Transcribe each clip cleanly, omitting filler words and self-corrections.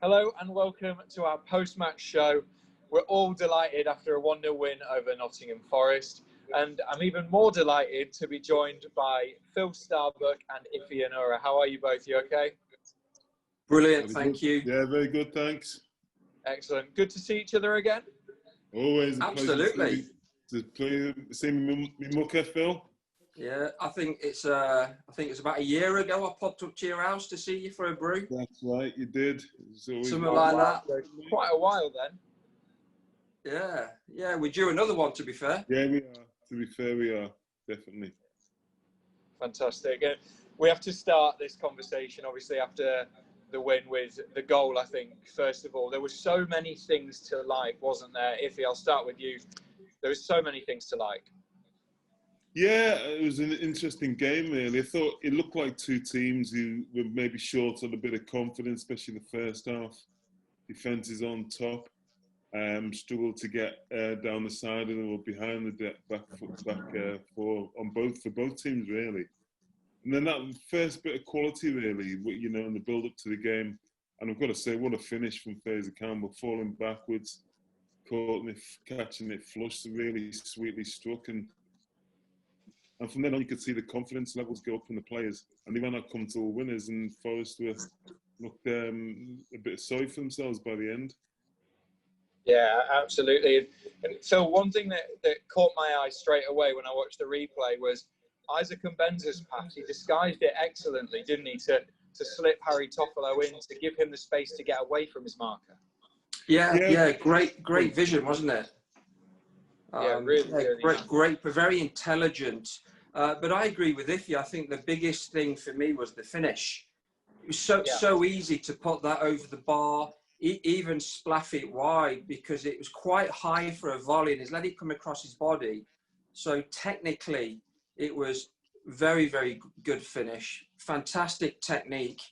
Hello and welcome to our post-match show. We're all delighted after a 1-0 win over Nottingham Forest, and I'm even more delighted to be joined by Phil Starbuck and Iffy Onuora. How are you both? You okay? Brilliant, thank you. Yeah, very good, thanks. Excellent. Good to see each other again. Always a Absolutely. pleasure to see me mucker, Phil. Yeah, I think it's about a year ago I popped up to your house to see you for a brew. That's right, you did. Something like that. Quite a while then. Yeah, we're due another one, to be fair. Yeah, we are. To be fair, we are, definitely. Fantastic. We have to start this conversation, obviously, after the win with the goal, I think. First of all, there were so many things to like, wasn't there? Iffy, I'll start with you. There were so many things to like. Yeah, it was an interesting game, really. I thought it looked like two teams who were maybe short on a bit of confidence, especially the first half. Defence is on top. Struggled to get down the side of them or behind the back for both teams, really. And then that first bit of quality, really, you know, in the build-up to the game. And I've got to say, what a finish from Fraser Campbell, falling backwards, catching it flush, really sweetly struck. And from then on, you could see the confidence levels go up in the players. And they might not come to all winners, and Forest looked a bit sorry for themselves by the end. Yeah, absolutely. And so one thing that caught my eye straight away when I watched the replay was Isaac Mbenza's pass. He disguised it excellently, didn't he, to slip Harry Toffolo in, to give him the space to get away from his marker. Yeah, great vision, wasn't it? Really great, but very intelligent. But I agree with Iffy. I think the biggest thing for me was the finish. It was so easy to put that over the bar, even splaff it wide, because it was quite high for a volley and he's let it come across his body. So technically, it was very, very good finish. Fantastic technique.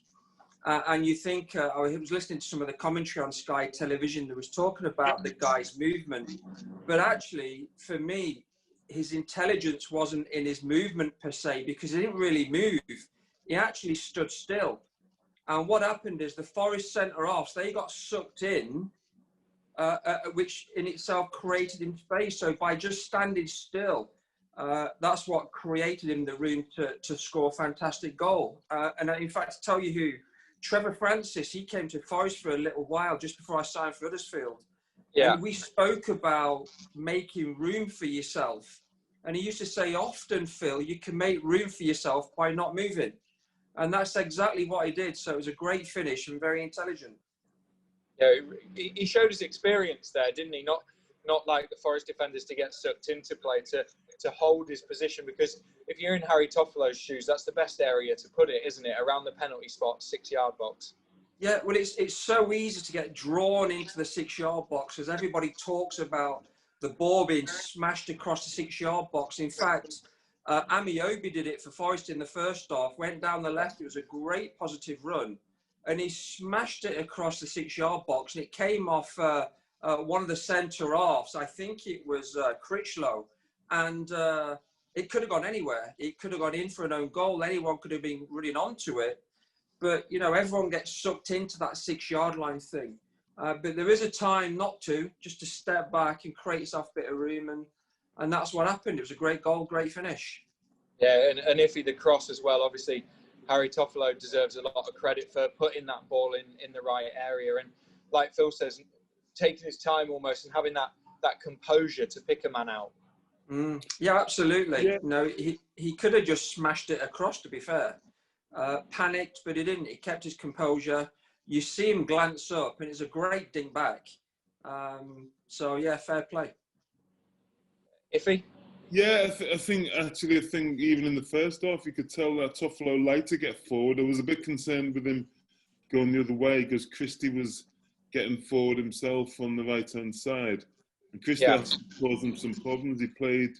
And you think, I was listening to some of the commentary on Sky Television that was talking about the guy's movement. But actually, for me, his intelligence wasn't in his movement per se, because he didn't really move. He actually stood still. And what happened is the Forest centre-halves, they got sucked in, which in itself created him space. So by just standing still, that's what created him the room to score a fantastic goal. And in fact, to tell you who, Trevor Francis, he came to Forest for a little while just before I signed for Huddersfield. Yeah. And we spoke about making room for yourself. And he used to say often, Phil, you can make room for yourself by not moving. And that's exactly what he did. So it was a great finish and very intelligent. Yeah, he showed his experience there, didn't he? Not like the Forest defenders to get sucked into play, to hold his position, because if you're in Harry Toffolo's shoes, that's the best area to put it, isn't it? Around the penalty spot, 6-yard box. Yeah, well, it's so easy to get drawn into the 6-yard box, as everybody talks about the ball being smashed across the 6-yard box. In fact, Amiobi did it for Forest in the first half, went down the left. It was a great positive run, and he smashed it across the 6-yard box, and it came off one of the centre halves. I think it was Critchlow, and it could have gone anywhere. It could have gone in for an own goal. Anyone could have been running onto it. But, you know, everyone gets sucked into that 6-yard line thing. But there is a time not to, just to step back and create yourself a bit of room. And that's what happened. It was a great goal, great finish. Yeah, and Iffy, the cross as well. Obviously, Harry Toffolo deserves a lot of credit for putting that ball in the right area. And like Phil says, taking his time almost and having that composure to pick a man out. Yeah, absolutely. Yeah. No, he could have just smashed it across, to be fair. Panicked, but he didn't. He kept his composure. You see him glance up, and it's a great ding back. So, yeah, fair play. Iffy? Yeah, I think even in the first half, you could tell that Toffolo liked to get forward. I was a bit concerned with him going the other way, because Christie was getting forward himself on the right-hand side. And Christie actually caused him some problems. He played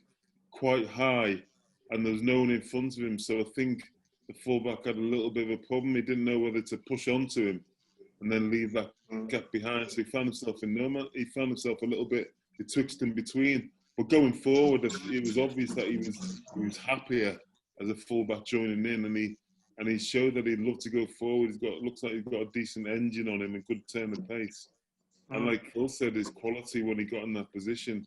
quite high, and there was no one in front of him. So I think the fullback had a little bit of a problem. He didn't know whether to push onto him and then leave that gap behind. So he found himself in no man. He found himself a little bit betwixt and between. But going forward, it was obvious that he was happier as a fullback joining in, and and he showed that he'd love to go forward. Looks like he's got a decent engine on him and could turn the pace. And like Phil said, his quality when he got in that position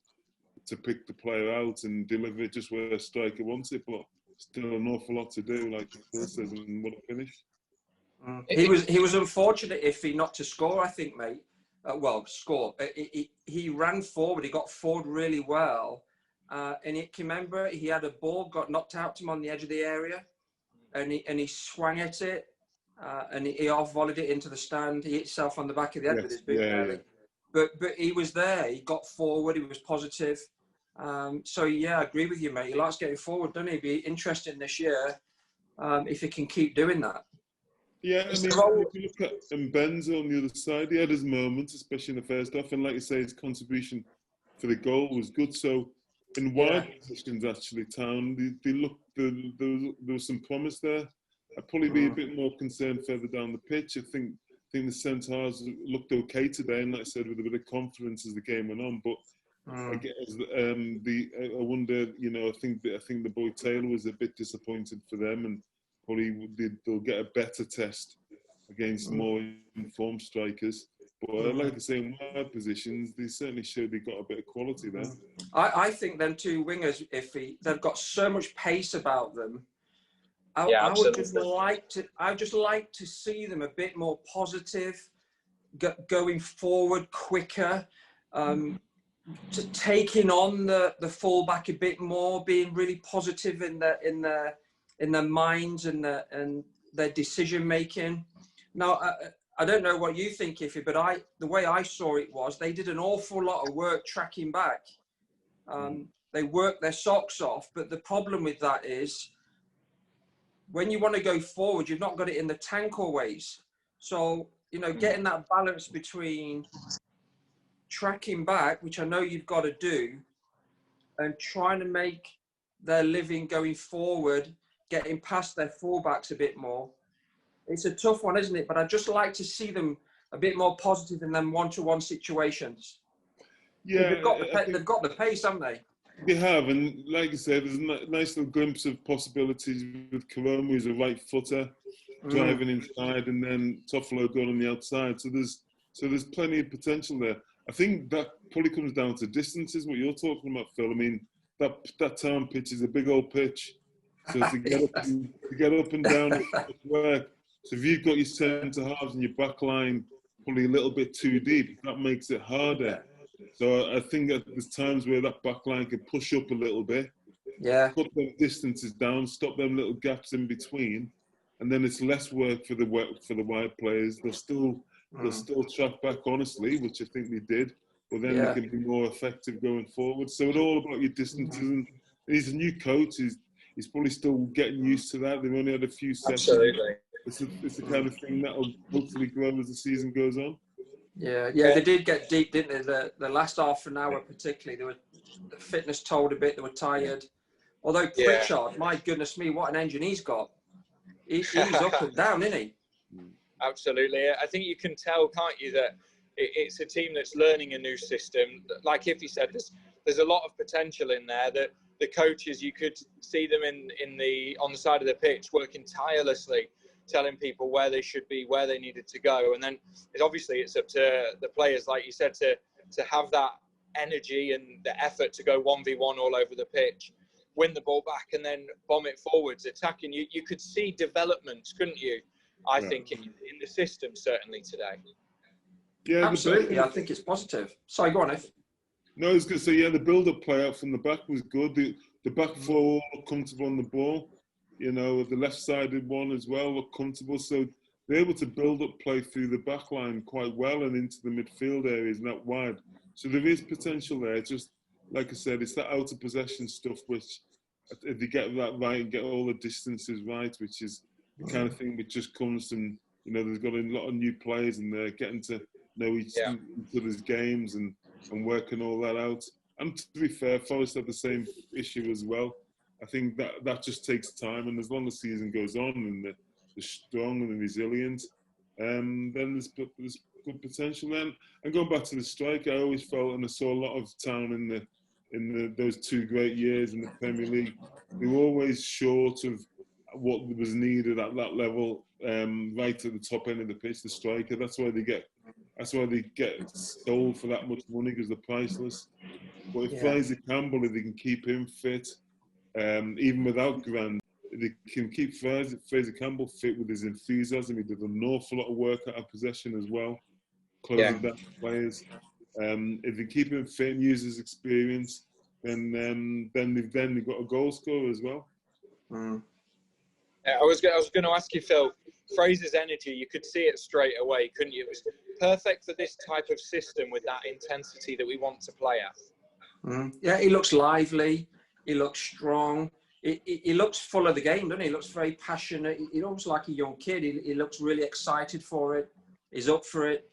to pick the player out and deliver it just where a striker wants it, but still an awful lot to do, like Phil says, and what a finish. He was unfortunate, Iffy, not to score, I think, mate. Score. He ran forward. He got forward really well. And can you remember, he had a ball, got knocked out to him on the edge of the area, and he swung at it, and he off-volleyed it into the stand. He hit himself on the back of the head with his boot. Yeah. But he was there. He got forward. He was positive. So yeah, I agree with you, mate. He likes getting forward, doesn't he? Be interesting this year if he can keep doing that. Yeah, I mean, if you look at Benzo on the other side, he had his moments, especially in the first half, and like you say, his contribution for the goal was good. So in wide positions, actually, Town, they looked, there was some promise there. I'd probably be a bit more concerned further down the pitch. I think the centre-halves looked okay today, and like I said, with a bit of confidence as the game went on. But I guess I wonder, you know, I think the boy Taylor was a bit disappointed for them, and probably they'll get a better test against more informed strikers. But like I say, in wide positions, they certainly showed they got a bit of quality there. I think them two wingers, Iffy, they've got so much pace about them. I would just like to see them a bit more positive, going forward quicker, taking on the fullback a bit more, being really positive in their minds and their decision making. Now, I don't know what you think, Iffy, but the way I saw it was they did an awful lot of work tracking back. They worked their socks off, but the problem with that is when you want to go forward, you've not got it in the tank always. So, you know, getting that balance between tracking back, which I know you've got to do, and trying to make their living going forward, getting past their fullbacks a bit more. It's a tough one, isn't it? But I'd just like to see them a bit more positive in them one-to-one situations. Yeah, they've got the pace, haven't they? They have, and like I said, there's a nice little glimpse of possibilities with Karoma, who's a right footer, driving inside, and then Toffolo going on the outside. So there's plenty of potential there. I think that probably comes down to distances, what you're talking about, Phil. I mean, that Town pitch is a big old pitch. So to get up and down work. So if you've got your centre halves and your back line probably a little bit too deep, that makes it harder. So I think that there's times where that back line can push up a little bit, put them distances down, stop them little gaps in between, and then it's less work for the wide players. They'll still track back honestly, which I think they did, but then they can be more effective going forward. So it's all about your distances. And he's a new coach. He's probably still getting used to that. They've only had a few sessions. Absolutely. It's the kind of thing that'll hopefully grow as the season goes on. Yeah, they did get deep, didn't they? The last half an hour particularly, the fitness told a bit, they were tired. Although Pritchard, my goodness me, what an engine he's got. He's up and down, isn't he? Absolutely. I think you can tell, can't you, that it's a team that's learning a new system. Like Iffy said, there's a lot of potential in there. That the coaches, you could see them on the side of the pitch working tirelessly, telling people where they should be, where they needed to go. And then it's up to the players, like you said, to have that energy and the effort to go 1v1 all over the pitch, win the ball back and then bomb it forwards, attacking. You could see developments, couldn't you? I think in the system, certainly today. Yeah, absolutely. I think it's positive. Sorry, go on, If. No, I was going to say, the build-up play out from the back was good. The back four looked comfortable on the ball. You know, the left-sided one as well looked comfortable. So they're able to build up play through the back line quite well and into the midfield areas and that wide. So there is potential there. Just, like I said, it's that out of possession stuff which, if you get that right and get all the distances right, which is the kind of thing which just comes from, you know, there's got a lot of new players and they're getting to know each other's games and working all that out. And to be fair, Forest had the same issue as well. I think that just takes time, and as long as the season goes on and they're strong and resilient, then there's good potential then. And going back to the strike, I always felt, and I saw a lot of Town in those 2 great years in the Premier League, they were always short of what was needed at that level, right at the top end of the pitch, the striker. That's why they get sold for that much money, because they're priceless. But if Fraser Campbell, if they can keep him fit, even without Grant, they can keep Fraser Campbell fit with his enthusiasm. He did an awful lot of work at our possession as well, closing down players. If they keep him fit and use his experience, then they've got a goal scorer as well. I was going to ask you, Phil, Fraser's energy, you could see it straight away, couldn't you? It was perfect for this type of system with that intensity that we want to play at. Yeah, he looks lively. He looks strong. He looks full of the game, doesn't he? He looks very passionate. He looks like a young kid. He looks really excited for it. He's up for it.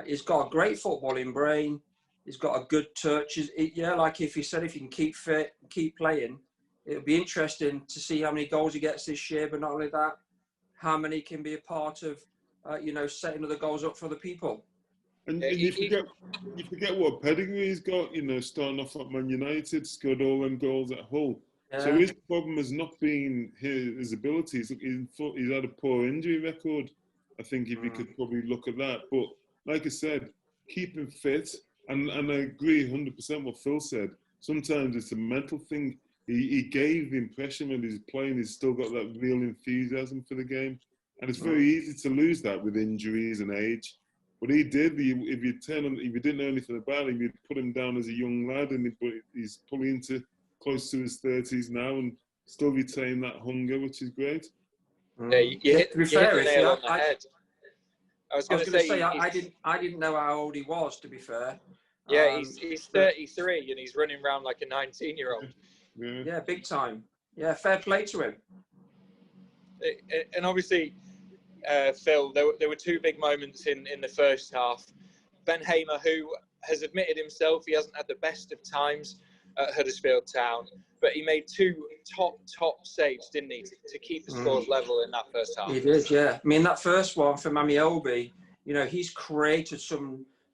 He's got a great footballing brain. He's got a good touch. Like if he said, if he can keep fit, keep playing, it'll be interesting to see how many goals he gets this year. But not only that, how many can be a part of, setting other goals up for the people. And you forget what pedigree he's got. Starting off at Man United, scored all them goals at Hull. Yeah. So his problem has not been his abilities. He's had a poor injury record. I think if you could probably look at that. But like I said, keep him fit. And I agree 100% what Phil said. Sometimes it's a mental thing. He gave the impression when he's playing, he's still got that real enthusiasm for the game. And it's very easy to lose that with injuries and age. But he did. If you didn't know anything about him, you'd put him down as a young lad, and he's probably into close to his 30s now and still retain that hunger, which is great. Yeah, you hit the nail on the head. I was going to say, I didn't know how old he was, to be fair. Yeah, he's 33 and he's running around like a 19-year-old. Yeah, big time. Yeah, fair play to him. And obviously, Phil, there were two big moments in the first half. Ben Hamer, who has admitted himself he hasn't had the best of times at Huddersfield Town, but he made two top saves, didn't he, to keep the scores level in that first half. He did, yeah. I mean, that first one for Mamiobi, he's created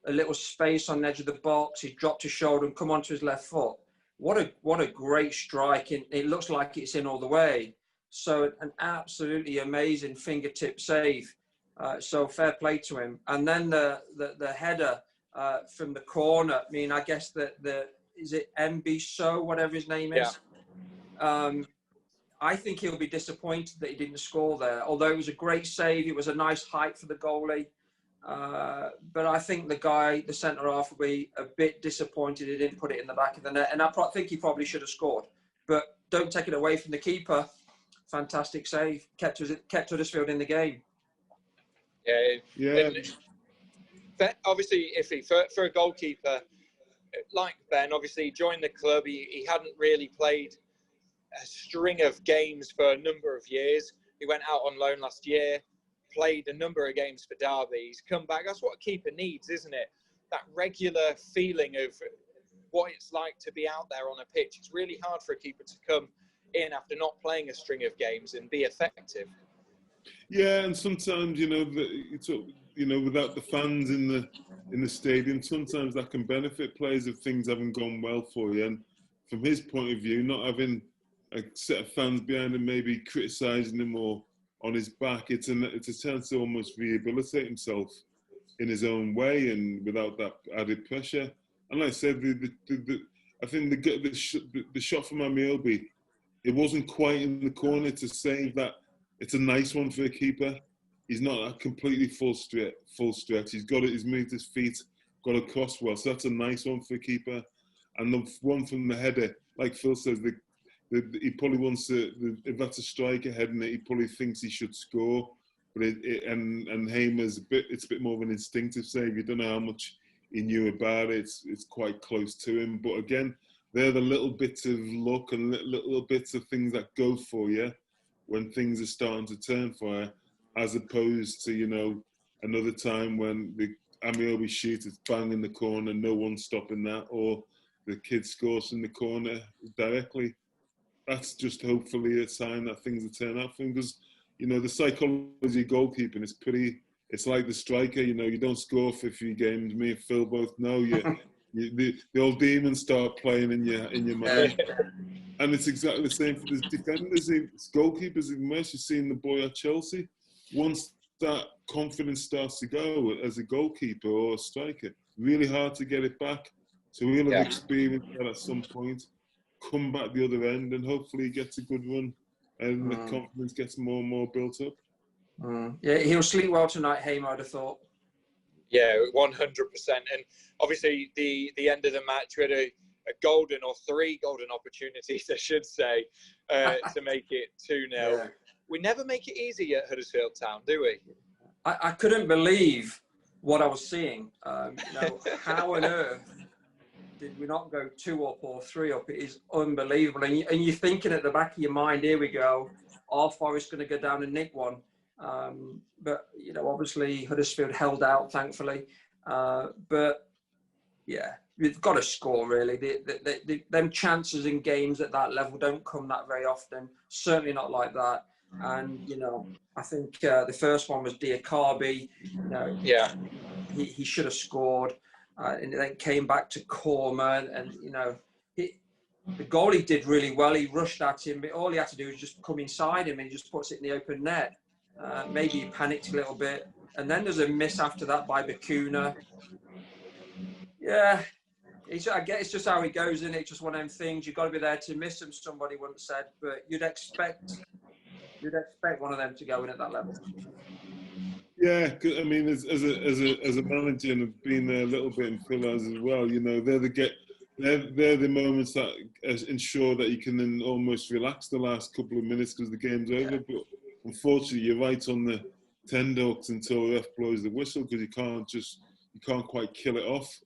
a little space on the edge of the box. He's dropped his shoulder and come onto his left foot. What a great strike. It looks like it's in all the way. So an absolutely amazing fingertip save. So fair play to him. And then the header from the corner. I mean, I guess is it MB So, whatever his name is? Yeah. I think he'll be disappointed that he didn't score there. Although it was a great save, it was a nice height for the goalie. But I think the centre-half will be a bit disappointed he didn't put it in the back of the net. And I think he probably should have scored. But don't take it away from the keeper. Fantastic save. Kept Huddersfield in the game. Yeah. And obviously, Iffy, for a goalkeeper like Ben, obviously, he joined the club. He hadn't really played a string of games for a number of years. He went out on loan last year, played a number of games for Derby. He's come back. That's what a keeper needs, isn't it? That regular feeling of what it's like to be out there on a pitch. It's really hard for a keeper to come in after not playing a string of games and be effective. Yeah, and sometimes without the fans in the stadium, sometimes that can benefit players if things haven't gone well for you. And from his point of view, not having a set of fans behind him, maybe criticising him or on his back, it's a chance to almost rehabilitate himself in his own way and without that added pressure. And like I said, I think the shot from Amiobi, it wasn't quite in the corner to save that. It's a nice one for a keeper. He's not a completely full stretch. He's moved his feet, got across well. So that's a nice one for a keeper. And the one from the header, like Phil says, he probably wants to. If that's a striker heading it, he probably thinks he should score. But and Hamer's it's a bit more of an instinctive save. You don't know how much he knew about it. It's quite close to him. But again, they're the little bits of luck and little bits of things that go for you when things are starting to turn for you, as opposed to, another time when the Amiobi shoot is bang in the corner, no one's stopping that, or the kid scores in the corner directly. That's just hopefully a sign that things will turn out for him, because, the psychology of goalkeeping is it's like the striker, you don't score for a few games. Me and Phil both know The old demons start playing in your mind. And it's exactly the same for the defenders, goalkeepers. You've seen the boy at Chelsea. Once that confidence starts to go as a goalkeeper or a striker, really hard to get it back. So we'll have experienced that at some point, come back the other end, and hopefully he gets a good run, and the confidence gets more and more built up. Yeah, he'll sleep well tonight, Haim, I'd have thought. Yeah, 100%. And obviously, the end of the match, we had a golden, or 3 golden opportunities, I should say, to make it 2-0. Yeah. We never make it easy at Huddersfield Town, do we? I couldn't believe what I was seeing. How on earth did we not go 2 up or 3 up? It is unbelievable. And you're thinking at the back of your mind, here we go, are Forest going to go down and nick one? But, obviously Huddersfield held out, thankfully. But, yeah, we've got to score, really. Them chances in games at that level don't come that very often. Certainly not like that. And, I think the first one was Diakabi. He should have scored. And then came back to Korma. And, the goalie did really well. He rushed at him. But all he had to do was just come inside him and he just puts it in the open net. Maybe he panicked a little bit. And then there's a miss after that by Bakuna. Yeah. I guess it's just how he goes, isn't it? Just one of them things. You've got to be there to miss him, somebody once said. But you'd expect one of them to go in at that level. Yeah, I mean, as a manager, and I've been there a little bit in Phillies as well. They're the moments that ensure that you can then almost relax the last couple of minutes because the game's over. But unfortunately, you're right on the tenterhooks until the ref blows the whistle because you can't quite kill it off.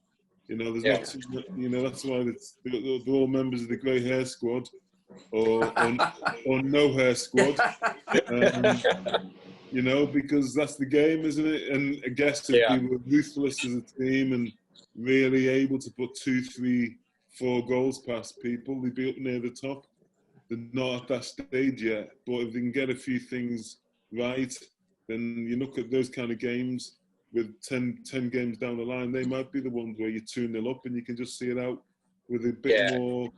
There's not too much, that's why they're all members of the grey hair squad or no hair squad. Because that's the game, isn't it? And I guess if we were ruthless as a team and really able to put 2, 3, 4 goals past people, they'd be up near the top. They're not at that stage yet. But if they can get a few things right, then you look at those kind of games with 10 games down the line, they might be the ones where you're 2-0 up and you can just see it out with a bit more.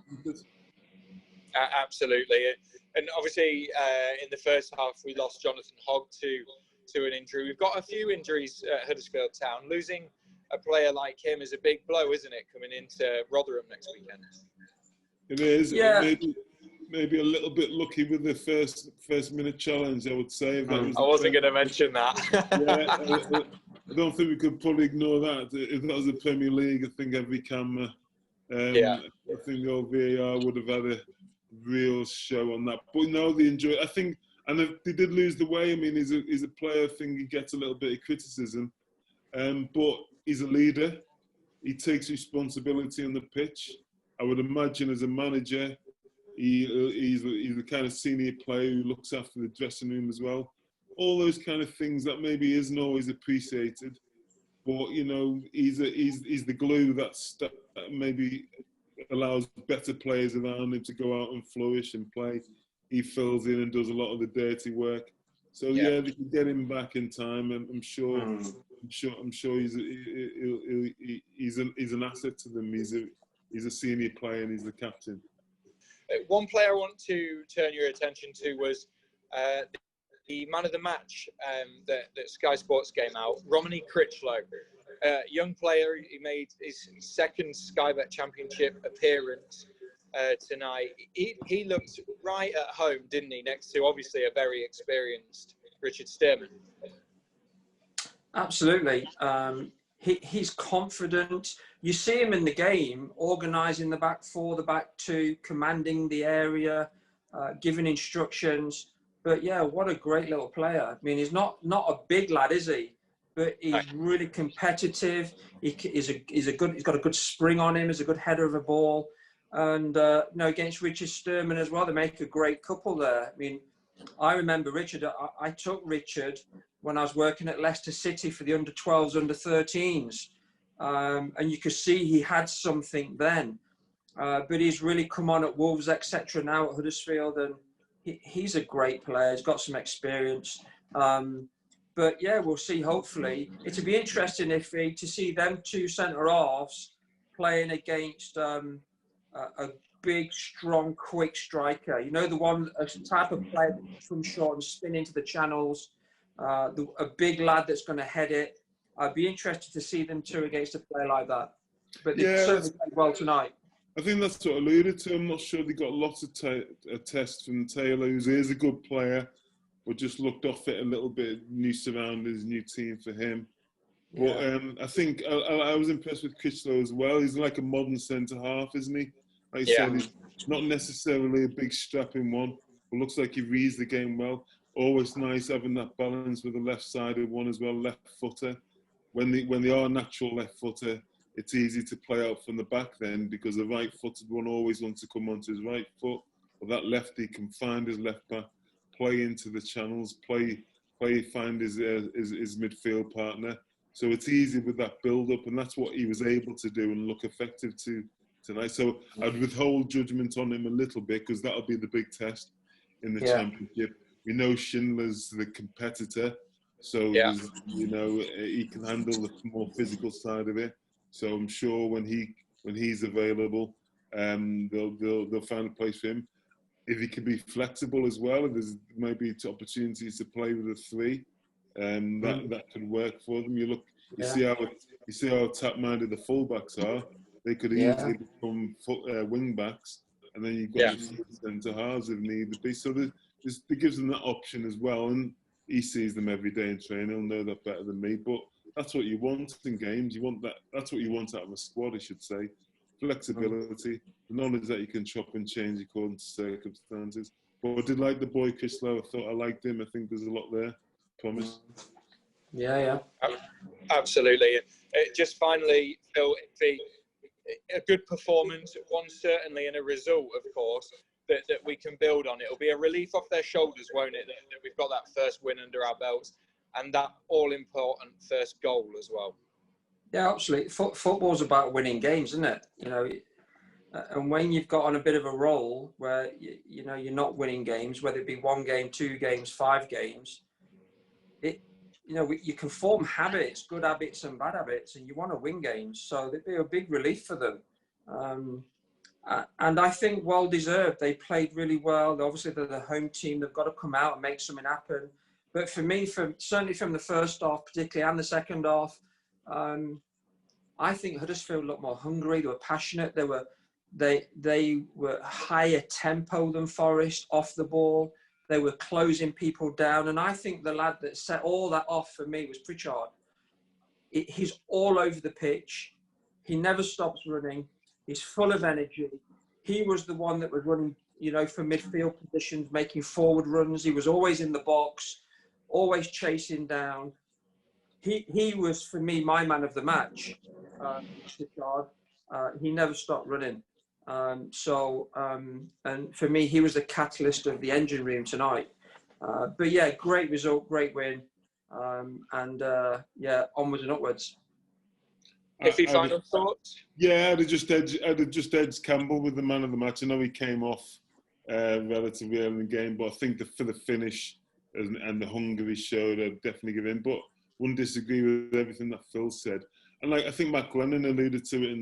Absolutely. And obviously, in the first half, we lost Jonathan Hogg to an injury. We've got a few injuries at Huddersfield Town. Losing a player like him is a big blow, isn't it, coming into Rotherham next weekend? It is. Yeah. Maybe a little bit lucky with the first minute challenge, I would say. I wasn't going to mention that. I don't think we could probably ignore that. If that was the Premier League, I think every camera, I think the old VAR would have had a real show on that. But no, they enjoy it. I think, and they did lose the way. I mean, he's a player. I think he gets a little bit of criticism, but he's a leader. He takes responsibility on the pitch. I would imagine as a manager, he's the kind of senior player who looks after the dressing room as well. All those kind of things that maybe isn't always appreciated, but he's the glue that maybe allows better players around him to go out and flourish and play. He fills in and does a lot of the dirty work. So they can get him back in time, and I'm sure he's an asset to them. He's a senior player and he's the captain. One player I want to turn your attention to was the man of the match that Sky Sports came out, Romany Critchlow. Young player, he made his second Sky Bet Championship appearance tonight. He looked right at home, didn't he, next to obviously a very experienced Richard Stearman. Absolutely. He's confident. You see him in the game, organising the back 4, the back 2, commanding the area, giving instructions. But yeah, what a great little player. I mean, he's not a big lad, is he? But he's really competitive. He's got a good spring on him. He's a good header of a ball. And against Richard Stearman as well, they make a great couple there. I mean, I remember Richard. I took Richard when I was working at Leicester City for the under-12s, under-13s. And you could see he had something then. But he's really come on at Wolves, etc. now at Huddersfield. And he's a great player. He's got some experience. But yeah, we'll see. Hopefully, it'll be interesting to see them 2 centre halves playing against a big, strong, quick striker. You know, the one a type of player that comes short and spin into the channels. A big lad that's going to head it. I'd be interested to see them two against a player like that. But they certainly played well tonight. I think that's what I alluded to. I'm not sure they got lots of tests from Taylor, who is a good player, but just looked off it a little bit. New surroundings, new team for him. Yeah. But I think I was impressed with Critchlow as well. He's like a modern centre half, isn't he? Like you said, he's not necessarily a big strapping one, but looks like he reads the game well. Always nice having that balance with the left-sided one as well, left footer. When they are natural left footer, it's easy to play out from the back then, because the right-footed one always wants to come onto his right foot. But that lefty can find his left back, play into the channels, find his midfield partner. So it's easy with that build-up, and that's what he was able to do and look effective tonight. So I'd withhold judgment on him a little bit, because that'll be the big test in the Championship. We know Schindler's the competitor, so you know, he can handle the more physical side of it. So I'm sure when he's available, they'll find a place for him. If he can be flexible as well, if there's maybe opportunities to play with a three, that could work for them. You see how tap-minded the fullbacks are. They could easily become wing backs, and then you've got the centre halves if need be. So it gives them that option as well, and he sees them every day in training. He'll know that better than me. But that's what you want in games. You want that. That's what you want out of a squad, I should say. Flexibility, the knowledge that you can chop and change according to circumstances. But I did like the boy Critchlow. I thought I liked him. I think there's a lot there. Promise. Yeah. Absolutely. Just finally, Phil, a good performance, one certainly, and a result, of course, that we can build on. It'll be a relief off their shoulders, won't it, that we've got that first win under our belts, and that all-important first goal as well. Yeah, absolutely. Football's about winning games, isn't it? You know, and when you've got on a bit of a roll where you know you're not winning games, whether it be 1 game, 2 games, 5 games, you can form habits, good habits and bad habits, and you want to win games. So it'd be a big relief for them. And I think well deserved. They played really well. Obviously, they're the home team. They've got to come out and make something happen. But for me, certainly from the first half, particularly, and the second half, I think Huddersfield looked more hungry. They were passionate. They were higher tempo than Forest off the ball. They were closing people down. And I think the lad that set all that off for me was Pritchard. He's all over the pitch. He never stops running. He's full of energy. He was the one that was running, from midfield positions, making forward runs. He was always in the box, always chasing down. He was, for me, my man of the match, Pritchard. He never stopped running. And for me, he was the catalyst of the engine room tonight. But yeah, great result, great win. Onwards and upwards. Iffy, final thoughts? Yeah, I'd have just edged Campbell with the man of the match. I know he came off relatively early in the game, but I think for the finish and the hunger he showed, I'd definitely give him. But wouldn't disagree with everything that Phil said. And I think Matt Glennon alluded to it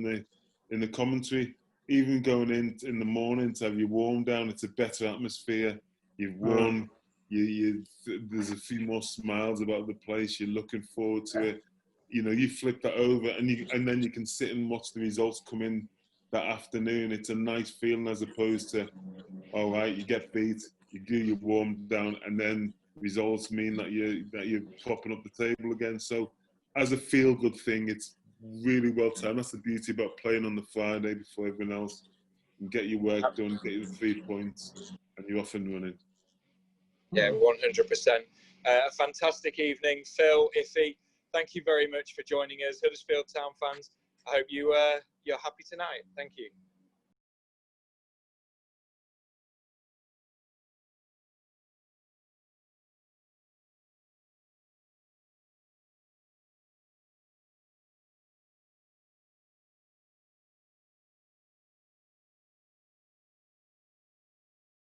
in the commentary. Even going in the morning to have your warm down, it's a better atmosphere. You've won. There's a few more smiles about the place. You're looking forward to it. You flip that over and then you can sit and watch the results come in that afternoon. It's a nice feeling as opposed to, all right, you get beat, you do your warm down, and then results mean that you're propping up the table again. So as a feel-good thing, it's really well timed. That's the beauty about playing on the Friday before everyone else. And get your work done, get your 3 points, and you're off and running. Yeah, 100%. A fantastic evening. Phil, Iffy, thank you very much for joining us. Huddersfield Town fans, I hope you're happy tonight. Thank you.